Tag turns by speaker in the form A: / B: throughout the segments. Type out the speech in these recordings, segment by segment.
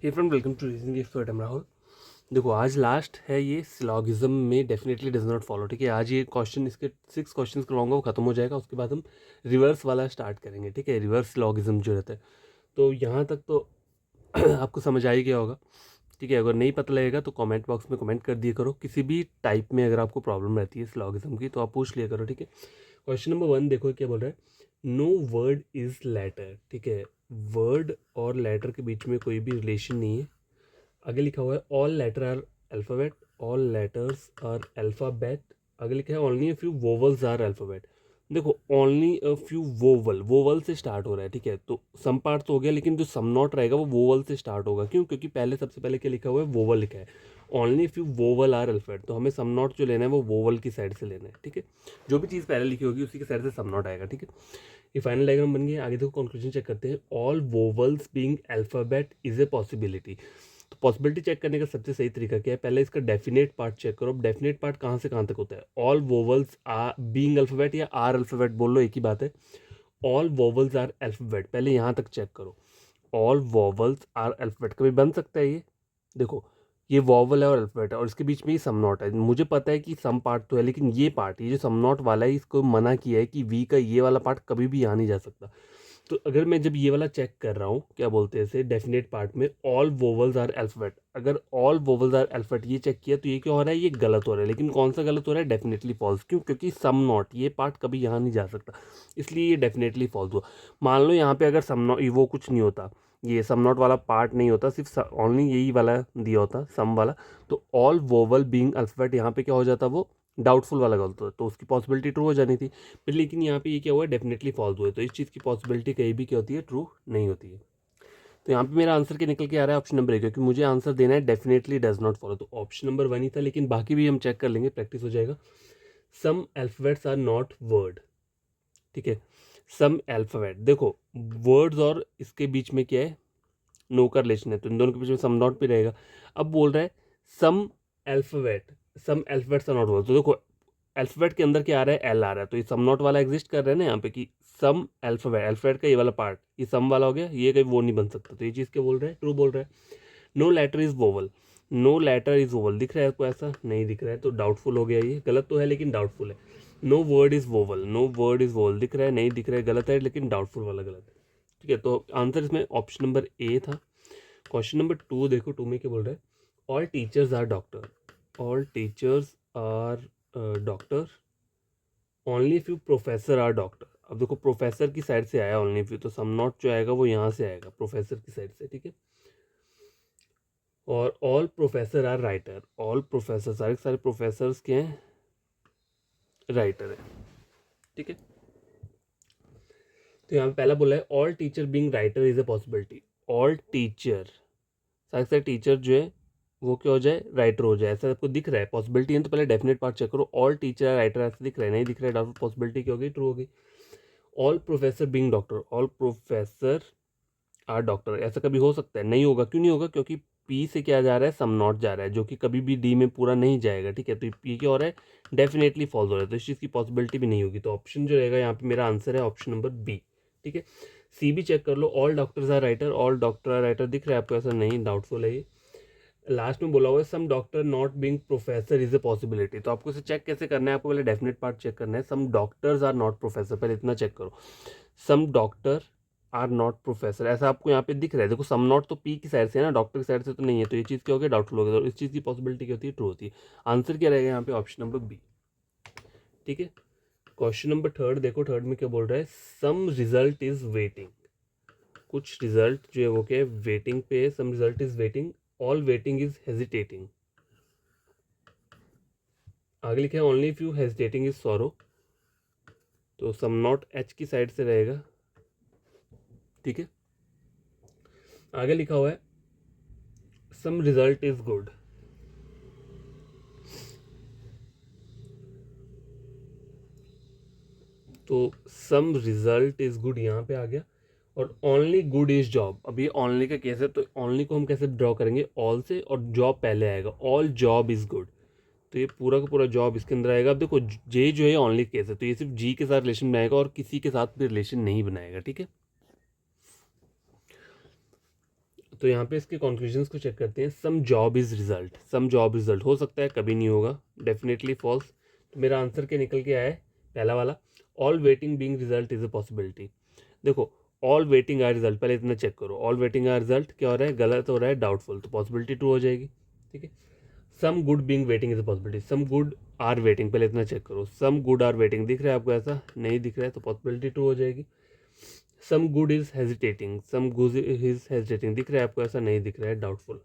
A: Hey friend, welcome to reasoning expert. I'm Rahul. देखो, आज last है ये सिलॉगिज्म में डेफिनेटली डज नॉट फॉलो। ठीक है, आज ये क्वेश्चन, इसके 6 क्वेश्चन करवाऊंगा, वो खत्म हो जाएगा। उसके बाद हम रिवर्स वाला स्टार्ट करेंगे। ठीक है, रिवर्स सिलॉगिज्म जो रहता है, तो यहाँ तक तो आपको समझ आ ही गया होगा। ठीक है, अगर नहीं पता लगेगा तो कमेंट बॉक्स में कमेंट कर दिया करो। किसी भी टाइप में अगर आपको प्रॉब्लम रहती है सिलॉगिज्म की तो आप पूछ लिया करो। ठीक है, क्वेश्चन नंबर 1 देखो क्या बोल रहा है। No word is letter. ठीक है, वर्ड और लेटर के बीच में कोई भी रिलेशन नहीं है। आगे लिखा हुआ है all letter are alphabet, all letters are alphabet. आगे लिखा है only a few vowels are alphabet. देखो, ओनली अ फ्यू वोवल से स्टार्ट हो रहा है। ठीक है, तो सम पार्ट तो हो गया, लेकिन जो सम नॉट रहेगा वो वोवल से स्टार्ट होगा। क्यों? क्योंकि पहले सबसे पहले क्या लिखा हुआ है, वोवल लिखा है। Only few vowel are alphabet, तो हमें सम नॉट जो लेना है वो वोवल की साइड से लेना है। ठीक है, जो भी चीज़ पहले लिखी होगी उसी की साइड से सम नॉट आएगा। ठीक है, ये फाइनल डायग्राम बन गया। आगे देखो, कंक्लूजन चेक करते हैं। All vowels being alphabet is a possibility. तो पॉसिबिलिटी चेक करने का सबसे सही तरीका क्या है, पहले इसका डेफिनेट पार्ट चेक करो। अब डेफिनेट पार्ट कहाँ से कहाँ तक होता है, all vowels are being alphabet या आर अल्फाबेट, बोल लो एक ही बात है। ऑल वोवल्स आर अल्फाबेट, पहले यहाँ तक चेक करो। ऑल वोवल्स आर अल्फाबेट कभी बन सकता है ये? देखो, ये वॉवल है और अल्फाबेट है और इसके बीच में ही सम नॉट है। मुझे पता है कि सम पार्ट तो है, लेकिन ये पार्ट, ये जो सम नॉट वाला है, इसको मना किया है कि वी का ये वाला पार्ट कभी भी यहाँ नहीं जा सकता। तो अगर मैं जब ये वाला चेक कर रहा हूँ, क्या बोलते हैं इसे, डेफिनेट पार्ट में ऑल वोवल्स आर अल्फाबेट, अगर ऑल वोवल्स आर अल्फाबेट ये चेक किया तो ये क्या हो रहा है, ये गलत हो रहा है। लेकिन कौन सा गलत हो रहा है? Definitely false. क्यों? क्योंकि सम नॉट, ये पार्ट कभी यहाँ नहीं जा सकता, इसलिए ये डेफिनेटली फॉल्स हुआ। मान लो यहाँ पे अगर सम नॉट, वो कुछ नहीं होता, ये सम नॉट वाला पार्ट नहीं होता, सिर्फ ओनली यही वाला दिया होता, सम वाला, तो ऑल वोवल बीइंग अल्फाबेट यहाँ पे क्या हो जाता, वो डाउटफुल वाला गलत होता, तो उसकी पॉसिबिलिटी ट्रू हो जानी थी। फिर लेकिन यहाँ पे ये क्या हुआ है, डेफिनेटली फॉल्स हुआ है, तो इस चीज़ की पॉसिबिलिटी कहीं भी क्या होती है, ट्रू नहीं होती है। तो यहाँ पे मेरा आंसर क्या निकल के आ रहा है, ऑप्शन नंबर 1, क्योंकि मुझे आंसर देना है डेफिनेटली डज नॉट फॉलो, तो ऑप्शन नंबर 1 ही था। लेकिन बाकी भी हम चेक कर लेंगे, प्रैक्टिस हो जाएगा। सम अल्फाबेट्स आर नॉट वर्ड। ठीक है, सम अल्फाबेट, देखो वर्ड्स और इसके बीच में क्या है, नो का रिलेशन है, तो इन दोनों के बीच में सम नॉट भी रहेगा। अब बोल रहा है some alphabet, some alphabets are not word, तो देखो अल्फाबेट के अंदर क्या आ रहा है, एल आ रहा है, तो ये सम नॉट वाला एग्जिस्ट कर रहा है ना यहाँ पे, कि सम अल्फाबेट, अल्फाबेट का ये वाला पार्ट, ये सम वाला हो गया, ये कहीं वो नहीं बन सकता, तो ये चीज़ क्या बोल रहा है, ट्रू बोल रहा है। No letter is vowel, no letter is vowel दिख रहा है आपको, ऐसा नहीं दिख रहा है, तो डाउटफुल हो गया, ये गलत तो है लेकिन डाउटफुल है। No word is vowel, no word is vowel दिख रहा है, नहीं दिख रहा है, गलत है, लेकिन डाउटफुल वाला गलत है। ठीक है, तो आंसर इसमें ऑप्शन नंबर ए था। क्वेश्चन नंबर 2 देखो, 2 में क्या बोल रहा है, all teachers are doctor, all teachers are doctor, only few professor are doctor. अब देखो, प्रोफेसर की साइड से आया ओनली फ्यू, तो सम नॉट जो आएगा वो यहाँ से आएगा, प्रोफेसर की साइड से। ठीक है, और all professor are writer, all professor, सारे के सारे प्रोफेसर्स के हैं, राइटर है। ठीक है, तो यहाँ पे पहला बोला है all teacher being writer is a possibility. All teacher, सारे के सारे टीचर जो है वो क्या हो जाए, राइटर हो जाए, ऐसा आपको दिख रहा है, पॉसिबिलिटी है, तो पहले डेफिनेट पार्ट चेक करो। ऑल टीचर राइटर ऐसा दिख रहा है, नहीं दिख रहा है, डाउटफुल, पॉसिबिलिटी क्या हो गई, ट्रू हो गई। All professor being doctor, all professor are doctor, ऐसा कभी हो सकता है? नहीं होगा। क्यों नहीं होगा? क्योंकि पी से क्या जा रहा है, सम नॉट जा रहा है, जो कि कभी भी डी में पूरा नहीं जाएगा। ठीक है, तो पी क्या हो रहा है, डेफिनेटली फॉल्स हो रहा है, तो इस चीज़ की पॉसिबिलिटी भी नहीं होगी, तो ऑप्शन जो रहेगा यहाँ पे मेरा आंसर है ऑप्शन नंबर बी। ठीक है, सी भी चेक कर लो, all doctors are writer, all doctor are writer दिख रहा है आपको, ऐसा नहीं, डाउटफुल है ये। लास्ट में बोला हुआ है some doctor not being professor is a possibility, तो आपको इसे चेक कैसे करना है, आपको पहले डेफिनेट पार्ट चेक करना है, some doctors are not professor, पहले इतना चेक करो, some doctor are not professor, ऐसा आपको यहाँ पे दिख रहा है। देखो, सम नॉट तो पी की साइड से है ना, डॉक्टर की साइड से तो नहीं है, तो ये चीज़ क्या हो गया, डाउटफुल हो गया, तो इस चीज़ की पॉसिबिलिटी क्या होती है, ट्रू होती है। आंसर क्या रहेगा यहाँ पे, ऑप्शन नंबर बी। ठीक है, क्वेश्चन नंबर 3 देखो, 3 में क्या बोल रहा है, सम रिजल्ट इज वेटिंग, कुछ रिजल्ट जो है वो क्या है, वेटिंग पे है, some result is waiting, all waiting is hesitating. आगे लिखा है only few hesitating is sorrow, तो सम नॉट एच की साइड से रहेगा। ठीक है, आगे लिखा हुआ है सम रिजल्ट इज गुड, तो सम रिजल्ट इज गुड यहाँ पे आ गया, और ओनली गुड इज जॉब। अब ये ओनली का केस है, तो ओनली को हम कैसे ड्रॉ करेंगे, ऑल से, और जॉब पहले आएगा, ऑल जॉब इज गुड, तो ये पूरा का पूरा जॉब इसके अंदर आएगा। अब देखो, जे जो है ओनली केस है, तो ये सिर्फ जी के साथ रिलेशन बनाएगा और किसी के साथ भी रिलेशन नहीं बनाएगा। ठीक है, तो यहाँ पे इसके कंक्लूजन्स को चेक करते हैं। Some job is result, some job result हो सकता है, कभी नहीं होगा, डेफिनेटली फॉल्स। तो मेरा आंसर क्या निकल के आया है, पहला वाला, all waiting being result is a possibility. देखो ऑल वेटिंग आर रिजल्ट, पहले इतना चेक करो, ऑल वेटिंग आर रिजल्ट क्या हो रहा है, गलत हो रहा है, डाउटफुल, तो पॉसिबिलिटी ट्रू हो जाएगी। ठीक है, some good being waiting is a possibility, some good are waiting, पहले इतना चेक करो, सम गुड आर वेटिंग दिख रहा है आपको, ऐसा नहीं दिख रहा है तो पॉसिबिलिटी ट्रू हो जाएगी। Some good is hesitating, some good is hesitating दिख रहा है आपको, ऐसा नहीं दिख रहा है, डाउटफुल,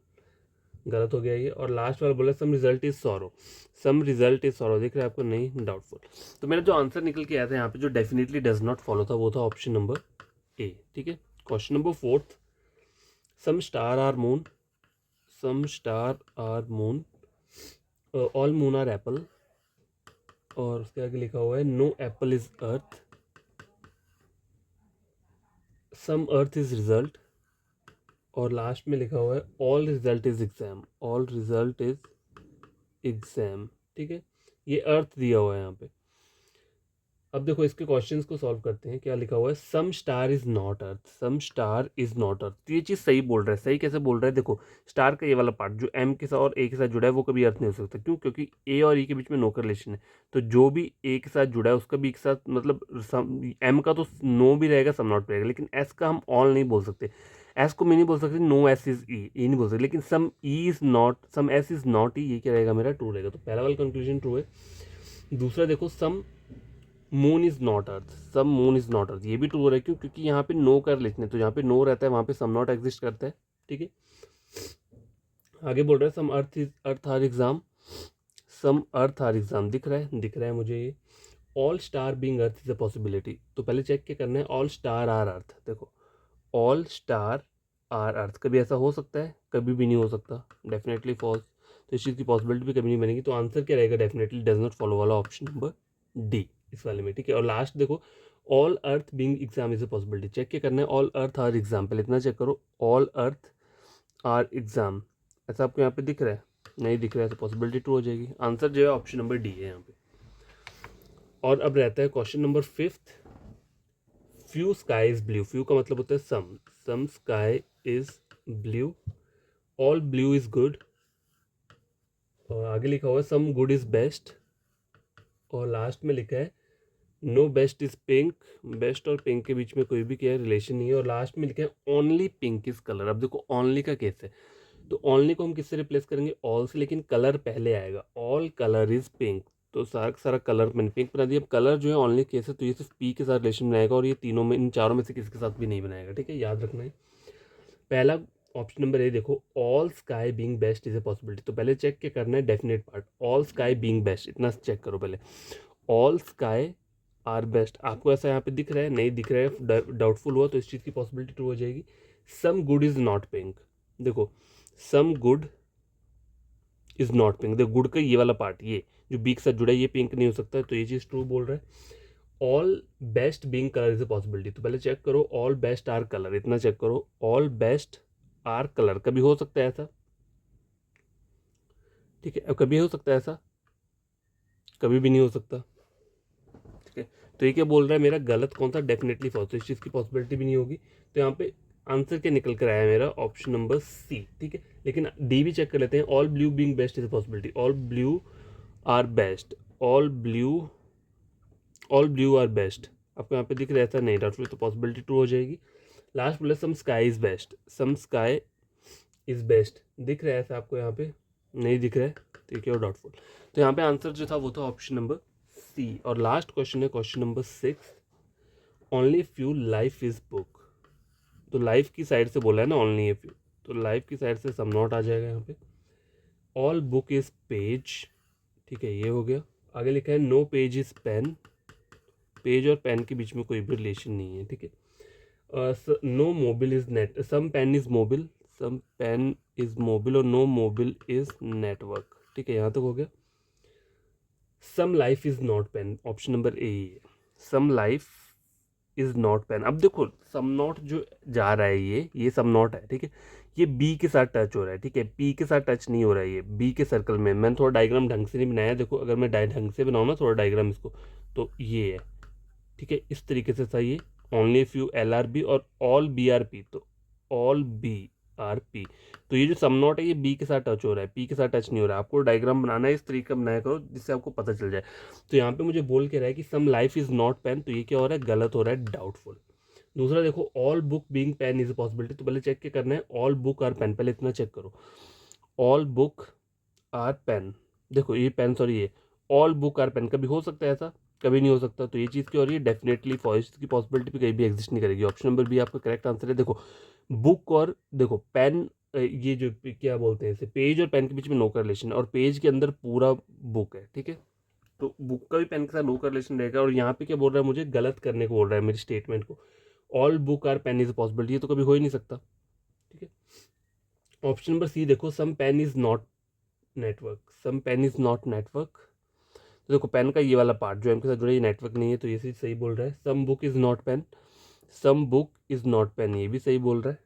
A: गलत हो गया ये। और लास्ट वाला बोला some result is sorrow, some result is sorrow दिख रहा है आपको, नहीं, डाउटफुल। तो मेरा जो आंसर निकल के आया था यहाँ पे, जो डेफिनेटली डज नॉट फॉलो था, वो था ऑप्शन नंबर ए। ठीक है, question number 4, some star are moon, some star are moon, all moon are apple, और उसके आगे लिखा हुआ है no apple is earth, some earth is result, और लास्ट में लिखा हुआ है all result is exam, all result is exam. ठीक है, ये अर्थ दिया हुआ है यहाँ पे। अब देखो इसके क्वेश्चंस को सॉल्व करते हैं। क्या लिखा हुआ है, some star is not earth, some star is not earth, तो ये चीज़ सही बोल रहा है। सही कैसे बोल रहा है, देखो स्टार का ये वाला पार्ट जो एम के साथ और ए के साथ जुड़ा है वो कभी अर्थ नहीं हो सकता, क्यों, क्योंकि ए और ई के बीच में नो का रिलेशन है, तो जो भी ए के साथ जुड़ा है उसका भी एक साथ, मतलब एम का तो नो भी रहेगा, सम नॉट भी रहेगा, लेकिन एस का हम ऑल नहीं बोल सकते, एस को मैं नहीं बोल सकते, नो एस इज ई, ये नहीं बोल सकते, लेकिन some E is not, some S is not E, ये क्या रहेगा मेरा, ट्रू रहेगा। तो पहला वाला कंक्लूजन ट्रू है। दूसरा देखो, some moon is not earth, some moon is not earth, ये भी ट्रू हो रहा है, क्यों, क्योंकि यहाँ पे नो कर लिखने, तो जहाँ पे नो रहता है वहाँ पे सम नॉट एग्जिस्ट करता है। ठीक है, आगे बोल रहा है some earth is earth are exam, some earth are exam दिख रहा है मुझे ये। All star being earth is a possibility, तो पहले चेक क्या करना है, ऑल स्टार आर अर्थ, देखो ऑल स्टार आर अर्थ, कभी ऐसा हो सकता है, कभी भी नहीं हो सकता, डेफिनेटली फॉल्स, तो इस चीज़ की पॉसिबिलिटी भी कभी नहीं बनेगी। तो आंसर क्या रहेगा, डेफिनेटली डज नॉट फॉलो वाला, ऑप्शन नंबर डी इस वाले में। ठीक है, और लास्ट देखो, all earth being exam is a possibility, check क्या करना है, ऑल अर्थ आर एग्जाम, पहले इतना चेक करो, ऑल अर्थ आर एग्जाम, ऐसा आपको यहाँ पे दिख रहा है, नहीं दिख रहा है, तो पॉसिबिलिटी ट्रू हो जाएगी। आंसर जो है ऑप्शन नंबर डी है यहाँ पे। और अब रहता है question number 5, few sky is blue, few का मतलब होता है some, some sky is blue, all blue is good, और आगे लिखा हुआ है सम गुड इज बेस्ट, और लास्ट में लिखा है no best is pink, best और पिंक के बीच में कोई भी क्या रिलेशन नहीं है, और लास्ट में लिखा है ओनली पिंक इज कलर। अब देखो ओनली का केस है, तो ओनली को हम किससे रिप्लेस करेंगे, ऑल से, लेकिन कलर पहले आएगा, ऑल कलर इज पिंक, तो सारा सारा कलर मैंने पिंक बना दिया। अब कलर जो है ओनली केस है, तो ये सिर्फ पी के साथ रिलेशन बनाएगा, और ये तीनों में, इन चारों में से किसी के साथ भी नहीं बनाएगा। ठीक है, याद रखना है। पहला ऑप्शन नंबर ए देखो, all sky being best is a possibility, तो पहले चेक क्या करना है, definite part, all sky being best, इतना चेक करो पहले, ऑल स्काई आर बेस्ट, आपको ऐसा यहाँ पे दिख रहा है, नहीं दिख रहा है, डाउटफुल हुआ, तो इस चीज़ की पॉसिबिलिटी ट्रू हो जाएगी। Some good is not pink, देखो some good is not pink, देखो गुड का ये वाला पार्ट, ये जो बी के साथ जुड़ा है, ये पिंक नहीं हो सकता, तो ये चीज़ ट्रू बोल रहा है। All best being colour is a possibility, तो पहले चेक करो, ऑल बेस्ट आर कलर, इतना चेक करो, ऑल बेस्ट आर कलर, कभी हो सकता है ऐसा, ठीक है, अब कभी हो सकता है ऐसा, कभी भी नहीं हो सकता। ठीक है, तो ये क्या बोल रहा है मेरा, गलत कौन सा, डेफिनेटली फॉल्स, तो इस चीज़ की पॉसिबिलिटी भी नहीं होगी। तो यहाँ पे आंसर क्या निकल कर आया मेरा, ऑप्शन नंबर सी। ठीक है, लेकिन डी भी चेक कर लेते हैं, all blue being best is possibility, all blue are best, all blue are best, आपको यहाँ पे दिख रहा है, ऐसा नहीं, डाउटफुल, तो पॉसिबिलिटी ट्रू हो जाएगी। लास्ट बोले some sky is best, some sky is best दिख रहा है, ऐसा आपको यहाँ पे नहीं दिख रहा है, ठीक है, और डाउटफुल, तो यहाँ पे आंसर जो था वो था ऑप्शन नंबर सी। और लास्ट क्वेश्चन है question number 6, only few life is book, तो लाइफ की साइड से बोला है ना ओनली ए फ्यू, तो लाइफ की साइड से सम नॉट आ जाएगा यहाँ पे। ऑल बुक इज पेज, ठीक है, ये हो गया। आगे लिखा है no page is pen, page और पेन के बीच में कोई भी रिलेशन नहीं है। ठीक है, no mobile is net, some pen is mobile, some pen is mobile, और नो मोबिल इज नेटवर्क। ठीक है, यहाँ तक हो गया। Some life is not pen, option number A ही है, some life is not pen. अब देखो सम नॉट जो जा रहा है, ये सम नॉट है, ठीक है, ये बी के साथ टच हो रहा है, ठीक है, पी के साथ टच नहीं हो रहा है, ये बी के सर्कल में। मैंने थोड़ा डायग्राम ढंग से नहीं बनाया, देखो अगर मैं ढंग से बनाऊँ ना थोड़ा डायग्राम इसको, तो ये है, ठीक है, इस तरीके से था ये, only few L are B और ऑल बी आर पी, तो ऑल बी आर पी। तो ये जो सम नॉट है ये बी के साथ टच हो रहा है, पी के साथ टच नहीं हो रहा है। आपको डायग्राम बनाना है, इस तरीके का बनाया करो जिससे आपको पता चल जाए। तो यहाँ पे मुझे बोल के रहा है कि some life is not pen, तो ये क्या हो रहा है, गलत हो रहा है, डाउटफुल। दूसरा देखो, all book being pen is a possibility, तो पहले चेक क्या करना है, ऑल बुक आर पेन, पहले इतना चेक करो, ऑल बुक आर पेन। देखो ये पेन, सॉरी ये ऑल बुक आर पेन, कभी हो सकता है ऐसा, कभी नहीं हो सकता। तो ये चीज़ क्या हो रही है, डेफिनेटली फॉल्स की पॉसिबिलिटी भी कहीं भी एग्जिस्ट नहीं करेगी। ऑप्शन नंबर बी आपका करेक्ट आंसर है। देखो बुक और देखो पेन, ये जो क्या बोलते हैं इसे, पेज और पेन के बीच में नो करलेशन, और पेज के अंदर पूरा बुक है, ठीक है। तो बुक का भी पेन के साथ नो करलेशन रहेगा। और यहाँ पे क्या बोल रहा है, मुझे गलत करने को बोल रहा है मेरी स्टेटमेंट को, all book are pen is a possibility, ये तो कभी हो ही नहीं सकता, ठीक है। ऑप्शन नंबर सी देखो, some pen is not network, some pen is not network. तो देखो पेन का ये वाला पार्ट जो एम के साथ जुड़ा, ये नेटवर्क नहीं है, तो ये चीज़ सही बोल रहा है। Some book is not pen, some book is not pen, ये भी सही बोल रहा है।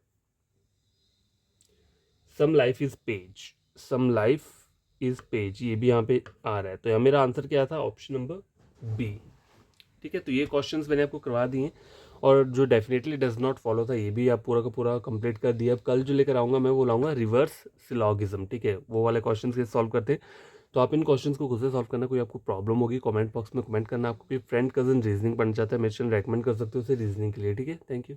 A: Some life is page, some life is page, ये भी यहाँ पे आ रहा है। तो यहाँ मेरा आंसर क्या था, ऑप्शन नंबर बी, ठीक है। तो ये क्वेश्चंस मैंने आपको करवा दिए, और जो डेफिनेटली डज नॉट फॉलो था ये भी आप पूरा का पूरा कंप्लीट कर दिया। अब कल जो लेकर आऊँगा मैं वो लाऊंगा रिवर्स सिलॉगिज्म, ठीक है, वो वाले क्वेश्चन के सॉल्व करते हैं। तो आप इन क्वेश्चंस को खुद से सॉल्व करना, कोई आपको प्रॉब्लम होगी कमेंट बॉक्स में कमेंट करना। आपको कोई फ्रेंड कजन रीजनिंग पढ़ना चाहता है, मेरे चैनल रेकमेंड कर सकते हो उसे रीजनिंग के लिए, ठीक है। Thank you.